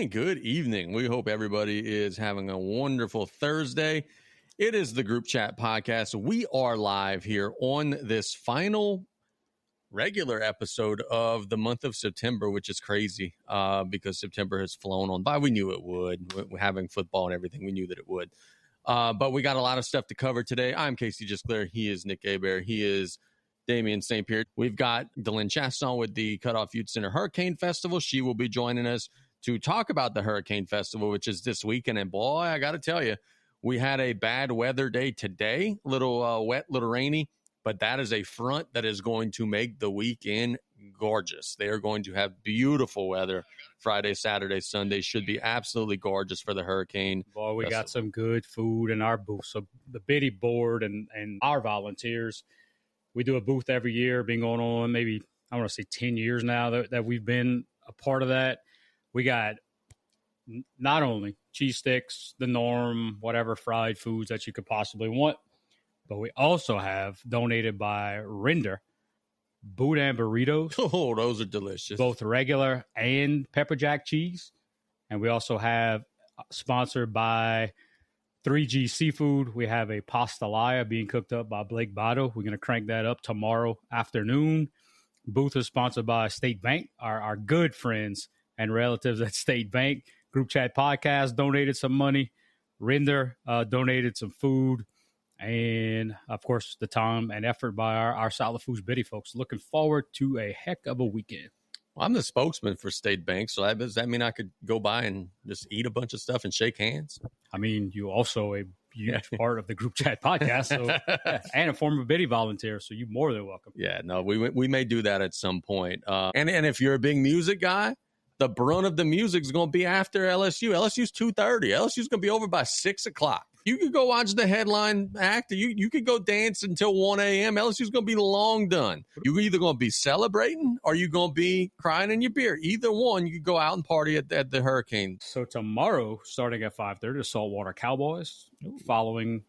morning, good evening. We hope everybody is having a wonderful Thursday. It is the Group Chat Podcast. We are live here on this final regular episode of the month of September, which is crazy because September has flown on by. We knew it would. We're having football and everything. We knew that it would. But we got a lot of stuff to cover today. I'm Casey Gisclair. He is Nick Hebert. He is Damian St. Pierre. We've got D'Lynn Chiasson with the Cutoff Youth Center Hurricane Festival. She will be joining us to talk about the Hurricane Festival, which is this weekend. And boy, I got to tell you, we had a bad weather day today, little wet, little rainy, but that is a front that is going to make the weekend gorgeous. They are going to have beautiful weather Friday, Saturday, Sunday. Should be absolutely gorgeous for the Hurricane Boy, we Festival. got some good food in our booth. So the Biddy board and our volunteers, we do a booth every year, been going on maybe, I want to say 10 years now that we've been a part of that. We got not only cheese sticks, the norm, whatever fried foods that you could possibly want, but we also have donated by Render boudin burritos. Oh, those are delicious. Both regular and pepper jack cheese. And we also have, sponsored by 3G Seafood, we have a pastelaya being cooked up by Blake Botto. We're going to crank that up tomorrow afternoon. Booth is sponsored by State Bank, our good friends and relatives at State Bank. Group Chat Podcast donated some money. Render donated some food. And, of course, the time and effort by our Solid Foods Biddy folks. Looking forward to a heck of a weekend. Well, I'm the spokesman for State Bank, so does that mean I could go by and just eat a bunch of stuff and shake hands? I mean, you also a huge part of the Group Chat Podcast, so, and a former Biddy volunteer, so you're more than welcome. Yeah, no, we may do that at some point. And if you're a big music guy, the brunt of the music is going to be after LSU. LSU's 2:30. LSU's going to be over by 6 o'clock. You could go watch the headline act. You could go dance until 1 a.m. LSU's going to be long done. You're either going to be celebrating or you're going to be crying in your beer. Either one, you could go out and party at the Hurricane. So tomorrow, starting at 5:30, the Saltwater Cowboys. Following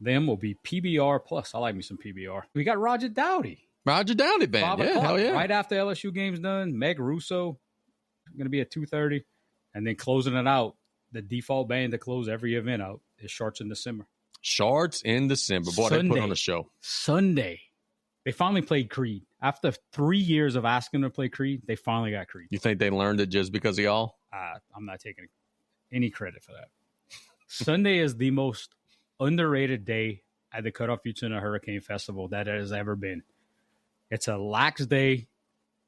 them will be PBR Plus. I like me some PBR. We got Roger Dowdy. Roger Dowdy Band. Yeah, hell yeah. Right after LSU game's done, Meg Russo going to be at 2:30. And then closing it out, the default band to close every event out is Shorts in December. Shorts in December. Boy, they put on a show. Sunday. They finally played Creed. After 3 years of asking them to play Creed, they finally got Creed. You think they learned it just because of y'all? I'm not taking any credit for that. Sunday is the most underrated day at the Cutoff Youth Center Hurricane Festival that has ever been. It's a lax day.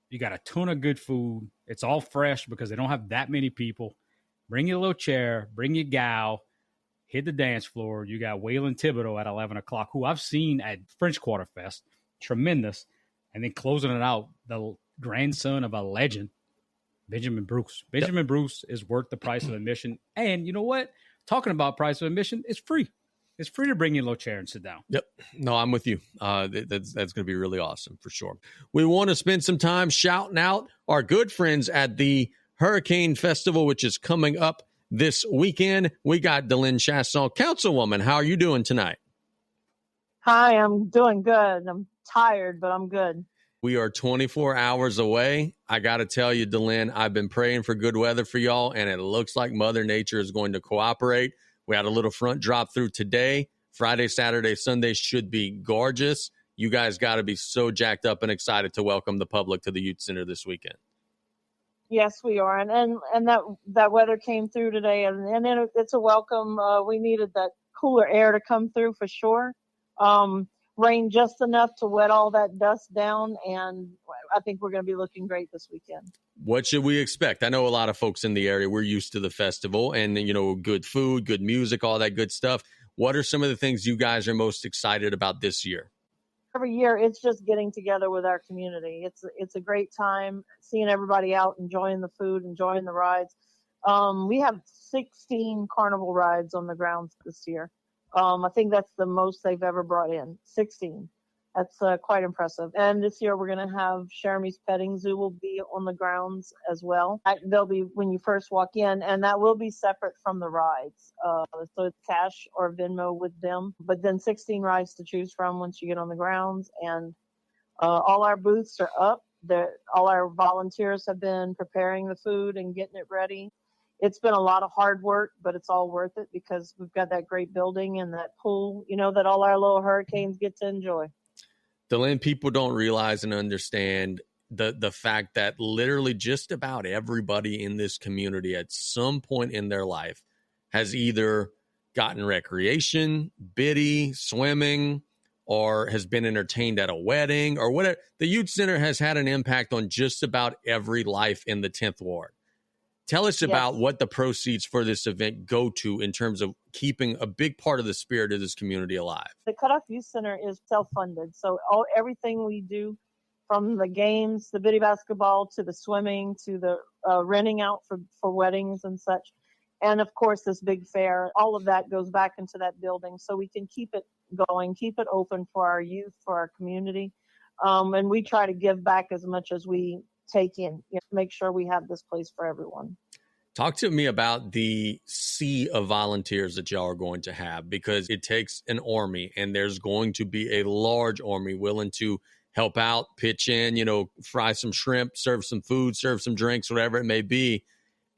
You got a ton of good food. It's all fresh because they don't have that many people. Bring your little chair. Bring your gal. Hit the dance floor. You got Waylon Thibodeau at 11 o'clock, who I've seen at French Quarter Fest. Tremendous. And then closing it out, the grandson of a legend, Benjamin Bruce. Benjamin Bruce is worth the price of admission. And you know what? Talking about price of admission, it's free. It's free to bring your little chair and sit down. Yep. No, I'm with you. That's going to be really awesome for sure. We want to spend some time shouting out our good friends at the Hurricane Festival, which is coming up this weekend. We got D'Lynn Chiasson. Councilwoman, how are you doing tonight? Hi, I'm doing good. I'm tired, but I'm good. We are 24 hours away. I got to tell you, D'Lynn, I've been praying for good weather for y'all, and it looks like Mother Nature is going to cooperate. We had a little front drop through today. Friday, Saturday, Sunday should be gorgeous. You guys got to be so jacked up and excited to welcome the public to the Youth Center this weekend. Yes, we are. And that weather came through today, and it's a welcome. We needed that cooler air to come through for sure. Rain just enough to wet all that dust down, and I think we're going to be looking great this weekend. What should we expect? I know a lot of folks in the area, we're used to the festival and, good food, good music, all that good stuff. What are some of the things you guys are most excited about this year? Every year, it's just getting together with our community. It's a great time seeing everybody out, enjoying the food, enjoying the rides. We have 16 carnival rides on the grounds this year. I think that's the most they've ever brought in, 16. That's quite impressive. And this year we're going to have Jeremy's Petting Zoo will be on the grounds as well. They'll be when you first walk in, and that will be separate from the rides. So it's cash or Venmo with them. But then 16 rides to choose from once you get on the grounds. And all our booths are up. All our volunteers have been preparing the food and getting it ready. It's been a lot of hard work, but it's all worth it because we've got that great building and that pool, that all our little hurricanes get to enjoy. D'Lynn, people don't realize and understand the fact that literally just about everybody in this community at some point in their life has either gotten recreation, biddy, swimming, or has been entertained at a wedding or whatever. The youth center has had an impact on just about every life in the 10th Ward. Tell us about what the proceeds for this event go to in terms of keeping a big part of the spirit of this community alive. The Cutoff Youth Center is self-funded. So everything we do, from the games, the biddy basketball, to the swimming, to the renting out for weddings and such, and of course this big fair, all of that goes back into that building so we can keep it going, keep it open for our youth, for our community. And we try to give back as much as we take in, make sure we have this place for everyone. Talk to me about the sea of volunteers that y'all are going to have, because it takes an army, and there's going to be a large army willing to help out, pitch in, fry some shrimp, serve some food, serve some drinks, whatever it may be.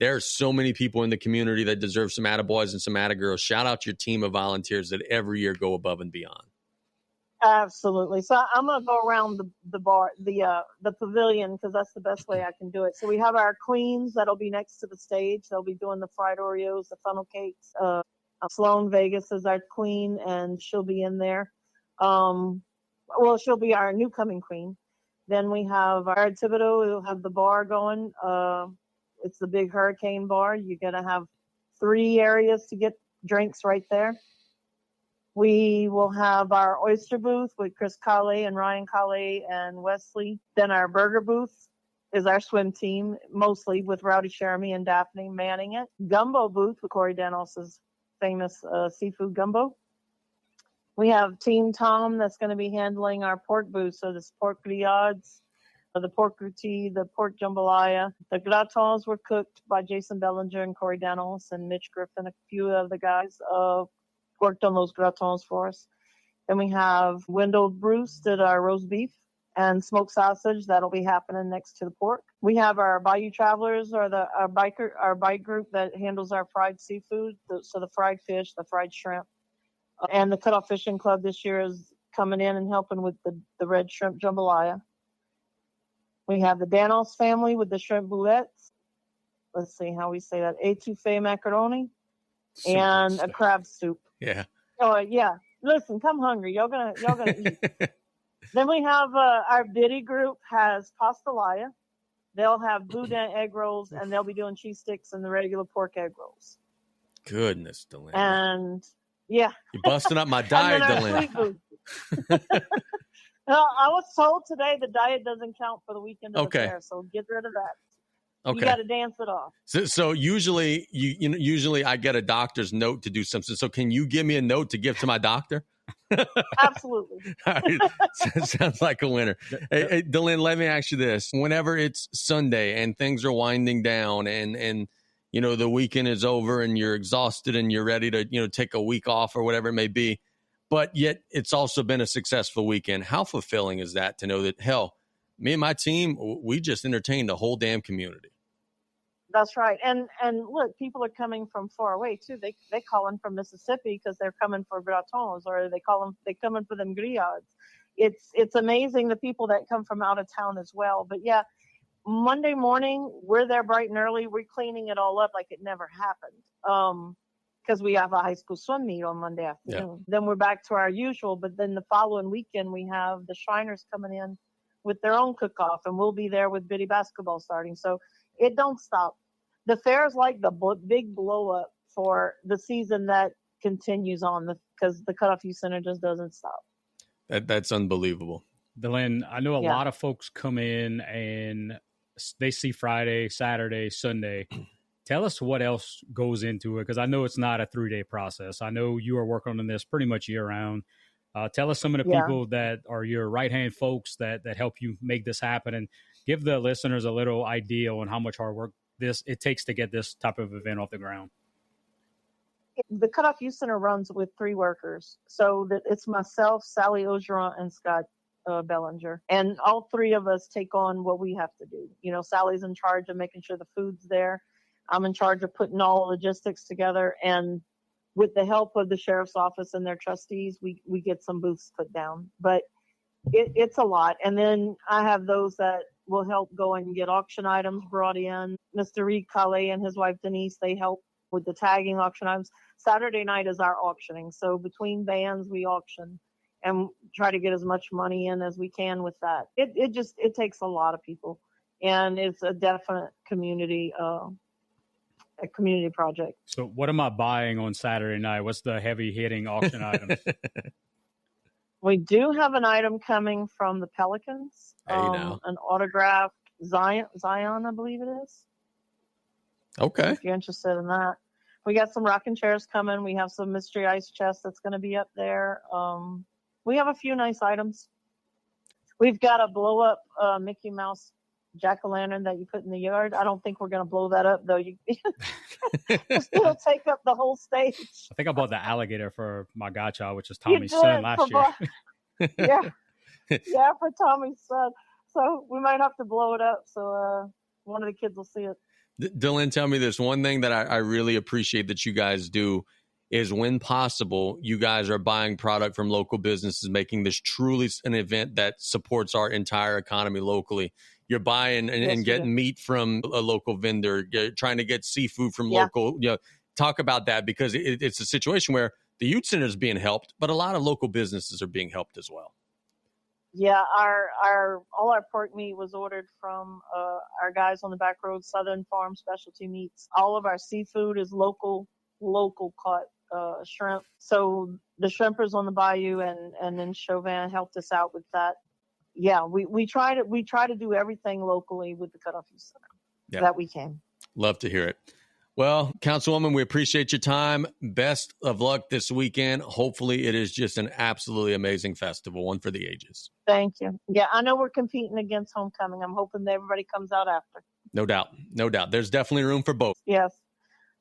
There are so many people in the community that deserve some attaboys and some attagirls. Shout out your team of volunteers that every year go above and beyond. Absolutely. So I'm going to go around the bar, the pavilion, because that's the best way I can do it. So we have our queens that'll be next to the stage. They'll be doing the fried Oreos, the funnel cakes. Sloan Vegas is our queen, and she'll be in there. She'll be our new coming queen. Then we have our Thibodeau, who'll have the bar going. It's the big hurricane bar. You're going to have 3 areas to get drinks right there. We will have our oyster booth with Chris Colley and Ryan Colley and Wesley. Then our burger booth is our swim team, mostly with Rowdy Sheremy and Daphne manning it. Gumbo booth with Corey Danos' famous seafood gumbo. We have Team Tom that's going to be handling our pork booth. So this pork grillades, the pork rôti, the pork jambalaya. The gratons were cooked by Jason Bellinger and Corey Danos and Mitch Griffin. A few of the guys worked on those gratons for us. Then we have Wendell Bruce did our roast beef and smoked sausage. That'll be happening next to the pork. We have our Bayou Travelers, or our bike group that handles our fried seafood. So the fried fish, the fried shrimp. And the Cutoff Fishing Club this year is coming in and helping with the red shrimp jambalaya. We have the Danos family with the shrimp boulettes. Let's see how we say that. Étouffée macaroni and a crab soup. Yeah. Oh yeah. Listen, come hungry. Y'all gonna eat. Then we have our biddy group has pastelaya. They'll have boudin egg rolls, and they'll be doing cheese sticks and the regular pork egg rolls. Goodness, D'Lynn. And yeah, you're busting up my diet, D'Lynn. I was told today the diet doesn't count for the weekend of the fair, so get rid of that. Okay. You got to dance it off. So usually, usually I get a doctor's note to do something. So can you give me a note to give to my doctor? Absolutely. All right. Sounds like a winner. Hey, D'Lynn, let me ask you this. Whenever it's Sunday and things are winding down and the weekend is over and you're exhausted and you're ready to, take a week off or whatever it may be, but yet it's also been a successful weekend. How fulfilling is that to know that, hell, me and my team, we just entertained the whole damn community? That's right. And look, people are coming from far away too. They call in from Mississippi because they're coming for gratons, or they coming for them grillades. It's amazing the people that come from out of town as well. But yeah, Monday morning, we're there bright and early. We're cleaning it all up like it never happened. Because we have a high school swim meet on Monday afternoon. Yeah. Then we're back to our usual. But then the following weekend, we have the Shriners coming in with their own cook-off, and we'll be there with biddy basketball starting. So it don't stop. The fair is like the big blow-up for the season that continues on, because the Cutoff Youth Center just doesn't stop. That's unbelievable. D'Lynn, I know a lot of folks come in and they see Friday, Saturday, Sunday. Tell us what else goes into it, because I know it's not a 3-day process. I know you are working on this pretty much year-round. Tell us some of the people that are your right-hand folks that help you make this happen, and give the listeners a little idea on how much hard work it takes to get this type of event off the ground. The Cutoff Youth Center runs with 3 workers. So it's myself, Sally Ogeron, and Scott Bellinger. And all three of us take on what we have to do. You know, Sally's in charge of making sure the food's there. I'm in charge of putting all logistics together. And with the help of the sheriff's office and their trustees, we get some booths put down. But it's a lot. And then I have those that will help go and get auction items brought in. Mr. Reed Calais and his wife Denise, they help with the tagging auction items. Saturday night is our auctioning. So between bands, we auction and try to get as much money in as we can with that. It takes a lot of people, and it's a definite community project. So what am I buying on Saturday night? What's the heavy hitting auction items? We do have an item coming from the Pelicans. An autographed Zion, I believe it is. Okay. If you're interested in that. We got some rocking chairs coming. We have some mystery ice chest that's going to be up there. We have a few nice items. We've got a blow up Mickey Mouse jack-o'-lantern that you put in the yard. I don't think we're going to blow that up, though. It'll take up the whole stage. I think I bought the alligator for my godchild, which is Tommy's son last year. Yeah, for Tommy's son. So we might have to blow it up so one of the kids will see it. D'Lynn, tell me this. One thing that I really appreciate that you guys do is when possible, you guys are buying product from local businesses, making this truly an event that supports our entire economy locally. You're buying and getting meat from a local vendor, trying to get seafood from local, talk about that, because it's a situation where the youth center is being helped, but a lot of local businesses are being helped as well. Yeah, all our pork meat was ordered from our guys on the back road, Southern Farm Specialty Meats. All of our seafood is local caught shrimp. So the shrimpers on the bayou and then Chauvin helped us out with that. Yeah, we try to do everything locally with the Cutoff Youth Center that we can. Love to hear it. Well, Councilwoman, we appreciate your time. Best of luck this weekend. Hopefully it is just an absolutely amazing festival, one for the ages. Thank you. Yeah, I know we're competing against homecoming. I'm hoping that everybody comes out after. No doubt. No doubt. There's definitely room for both. Yes.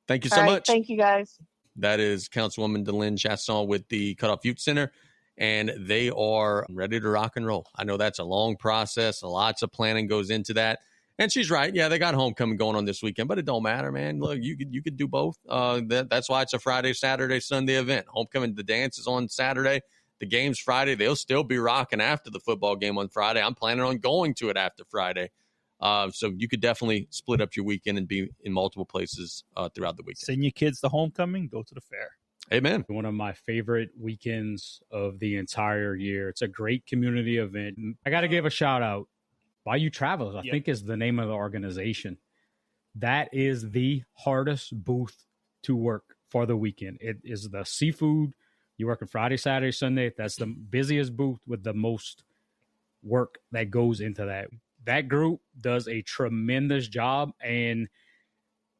Thank you so much. Thank you, guys. That is Councilwoman D'Lynn Chiasson with the Cutoff Youth Center, and they are ready to rock and roll. I know that's a long process. Lots of planning goes into that. And she's right. Yeah, they got homecoming going on this weekend, but it don't matter, man. Look, you could do both. That's why it's a Friday, Saturday, Sunday event. Homecoming, the dance is on Saturday. The game's Friday. They'll still be rocking after the football game on Friday. I'm planning on going to it after Friday. So you could definitely split up your weekend and be in multiple places throughout the weekend. Send your kids to homecoming, go to the fair. Amen. One of my favorite weekends of the entire year. It's a great community event. I got to give a shout out. Bayou Travelers, I think is the name of the organization. That is the hardest booth to work for the weekend. It is the seafood. You're working Friday, Saturday, Sunday. That's the busiest booth with the most work that goes into that. That group does a tremendous job, and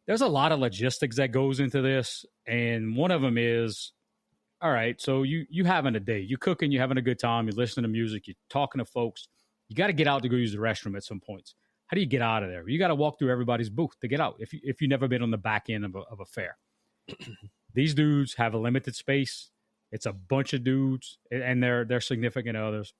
there's a lot of logistics that goes into this. And one of them is, all right, so you having a day. You're cooking, you're having a good time, you're listening to music, you're talking to folks. You got to get out to go use the restroom at some points. How do you get out of there? You got to walk through everybody's booth to get out if you've never been on the back end of a fair. These dudes have a limited space. It's a bunch of dudes, and they're significant others.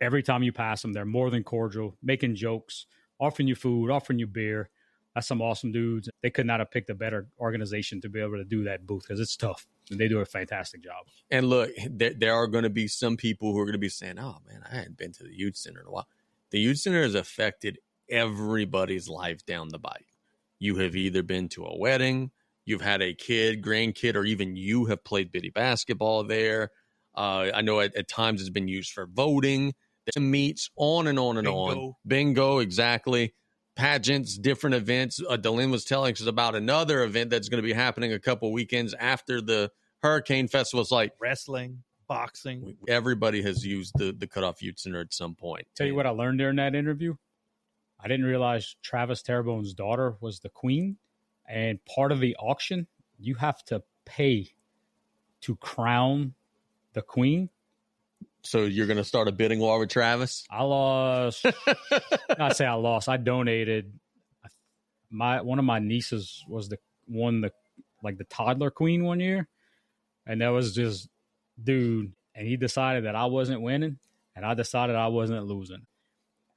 Every time you pass them, they're more than cordial, making jokes, offering you food, offering you beer. That's some awesome dudes. They could not have picked a better organization to be able to do that booth because it's tough. And they do a fantastic job. And look, there are going to be some people who are going to be saying, oh, man, I hadn't been to the youth center in a while. The youth center has affected everybody's life down the bayou. You have either been to a wedding, you've had a kid, grandkid, or even you have played bitty basketball there. I know at times it's been used for voting. There's meets, on and on and on. Bingo, exactly. Pageants, different events. D'Lynn was telling us about another event that's going to be happening a couple weekends after the Hurricane Festival. It's like wrestling, boxing. Everybody has used the Cutoff Youth Center at some point. Tell you what I learned during that interview. I didn't realize Travis Terrebone's daughter was the queen. And part of the auction, you have to pay to crown the queen. So you're going to start a bidding war with Travis? I lost. Not say I lost. I donated. One of my nieces was the toddler queen one year, and that was just dude. And he decided that I wasn't winning, And I decided I wasn't losing.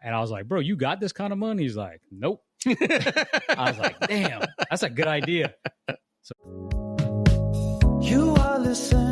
And I was like, bro, you got this kind of money? He's like, nope. I was like, damn, that's a good idea. So, you are listening